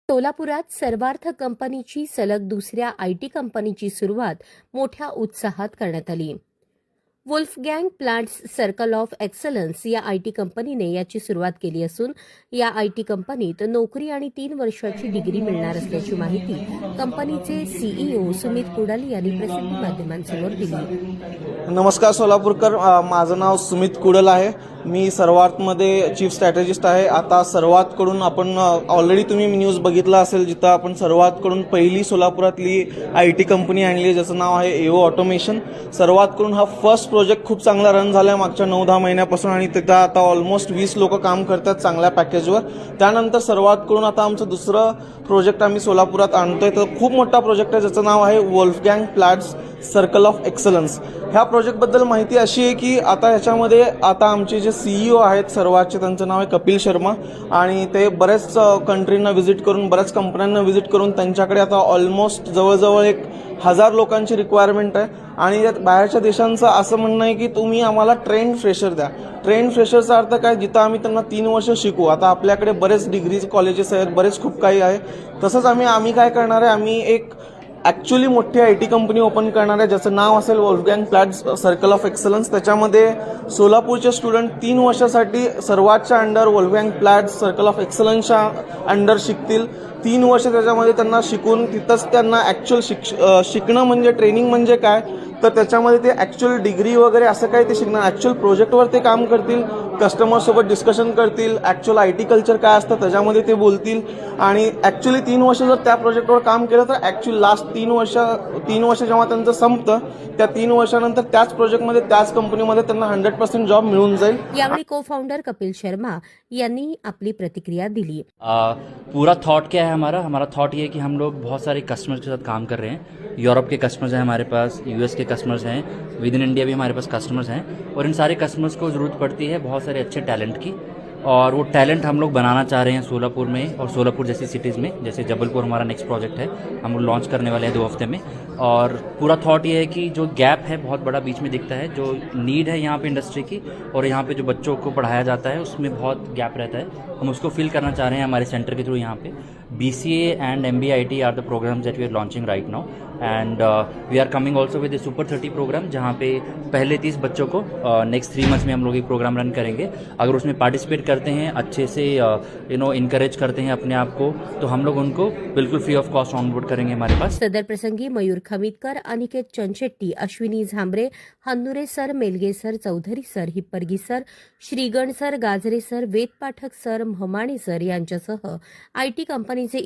सोलापुरात सर्वार्थ कंपनीची सलग दुसऱ्या आयटी कंपनीची सुरुवात मोठ्या उत्साहात करण्यात आली. वुल्फगँग प्लांट्स सर्कल ऑफ एक्सलन्स या आयटी कंपनीने याची सुरुवात केली असून या आयटी कंपनीत नोकरी आणि 3 वर्षाची डिग्री मिळणार असल्याची माहिती कंपनीचे सीईओ सुमित कुडल यांनी प्रसिद्धी माध्यमांसमोर दिली. नमस्कार सोलापूरकर, माझं नाव सुमित कुडल आहे. मी सर्वार्थमध्ये चीफ स्ट्रॅटेजिस्ट आहे. आता सर्वातकडून आपण ऑलरेडी तुम्ही न्यूज बघितला असेल, जिथं आपण सर्वातकडून पहिली सोलापुरातली आयटी कंपनी आणली आहे, ज्याचं नाव आहे एओ ऑटोमेशन. सर्वातकडून हा फर्स्ट प्रोजेक्ट खूप चांगला रन झाला आहे मागच्या 9-10 महिन्यापासून आणि तिथं आता ऑलमोस्ट 20 लोक काम करतात चांगल्या पॅकेजवर. त्यानंतर सर्वातकडून आता आमचं दुसरं प्रोजेक्ट आम्ही सोलापुरात आणतोय. तर खूप मोठा प्रोजेक्ट आहे, ज्याचं नाव आहे वुल्फगँग प्लांट्स सर्कल ऑफ एक्सलन्स. ह्या प्रोजेक्टबद्दल माहिती अशी आहे की आता ह्याच्यामध्ये आमचे जे सीईओ आहेत सर्वातचे, त्यांचं नाव आहे कपिल शर्मा आणि ते बऱ्याच कंट्रींना व्हिजिट करून, बऱ्याच कंपन्यांना व्हिजिट करून त्यांच्याकडे आता ऑलमोस्ट जवळजवळ 1000 लोकांची रिक्वायरमेंट आहे. आणि यात बाहेरच्या देशांचं असं म्हणणं आहे की तुम्ही आम्हाला ट्रेंड फ्रेशर द्या. ट्रेंड फ्रेशरचा अर्थ काय, जिथं आम्ही त्यांना 3 वर्ष शिकू. आता आपल्याकडे बरेच डिग्री कॉलेजेस आहेत, बरेच खूप काही आहे. तसंच आम्ही काय करणार आहे, आम्ही एक ॲक्च्युली मोठी आयटी कंपनी ओपन करणार आहे, ज्याचं नाव असेल Wolfgang plants circle of excellence. त्याच्यामध्ये सोलापूरचे स्टुडंट 3 वर्षासाठी सर्वातच्या under Wolfgang plants circle of एक्सलन्सच्या अंडर शिकतील. 3 वर्ष त्याच्यामध्ये त्यांना शिकून तिथंच त्यांना ॲक्च्युअल शिकणं म्हणजे ट्रेनिंग म्हणजे काय, तर त्याच्यामध्ये ते ॲक्च्युअल डिग्री वगैरे असं काय ते शिकणार. ॲक्च्युअल प्रोजेक्टवर ते काम करतील, कस्टमरसोबत डिस्कशन करतील, ॲक्च्युअल आयटी कल्चर काय असतं त्याच्यामध्ये ते बोलतील. आणि ॲक्च्युअली 3 वर्ष जर त्या प्रोजेक्टवर काम केलं तर ॲक्च्युअली लास्ट 3 वर्ष जेव्हा त्यांचं संपतं, त्या 3 वर्षानंतर त्याच प्रोजेक्टमध्ये, त्याच कंपनीमध्ये त्यांना 100% जॉब मिळून जाईल. यावेळी को फाउंडर कपिल शर्मा यांनी आपली प्रतिक्रिया दिली. पूरा थॉट क्या है हमारा थॉट ये है कि हम लोग बहुत सारे कस्टमर्स के साथ काम कर रहे हैं. यूरोप के कस्टमर्स हैं हमारे पास, यूएस के कस्टमर्स हैं, विद इन इंडिया भी हमारे पास कस्टमर्स हैं. और इन सारे कस्टमर्स को ज़रूरत पड़ती है बहुत सारे अच्छे टैलेंट की, और वो टैलेंट हम लोग बनाना चाह रहे हैं सोलापुर में और सोलापुर जैसी सिटीज़ में. जैसे जबलपुर हमारा नेक्स्ट प्रोजेक्ट है, हम लोग लॉन्च करने वाले हैं 2 हफ्ते में. और पूरा थॉट ये है कि जो गैप है बहुत बड़ा बीच में दिखता है, जो नीड है यहाँ पे इंडस्ट्री की और यहाँ पे जो बच्चों को पढ़ाया जाता है उसमें बहुत गैप रहता है, हम उसको फिल करना चाह रहे हैं हमारे सेंटर के थ्रू. यहाँ पे BCA and MBIT are the programmes that we are launching right now. And we are coming also with super 30 programme, जहाँ पे पहले 30 बच्चों को नेक्स्ट 3 मंथ्स में हम लोग ये प्रोग्राम रन करेंगे. अगर उसमें पार्टिसिपेट करते हैं, अच्छे से इनकरेज करते हैं अपने आप को, तो हम लोग उनको बिल्कुल फ्री ऑफ कॉस्ट ऑनबोर्ड करेंगे हमारे पास. सदर प्रसंगी Mayur Khamitkar, Aniket Chanchetti, Ashwini Zambare, Hannure sir, Melge sir, Chaudhari sir, Hippargi sir, Shrigan sir, Gajare sir, Ved Pathak sir, Mhamane sir यांच्यासह आयटी कंपनीचे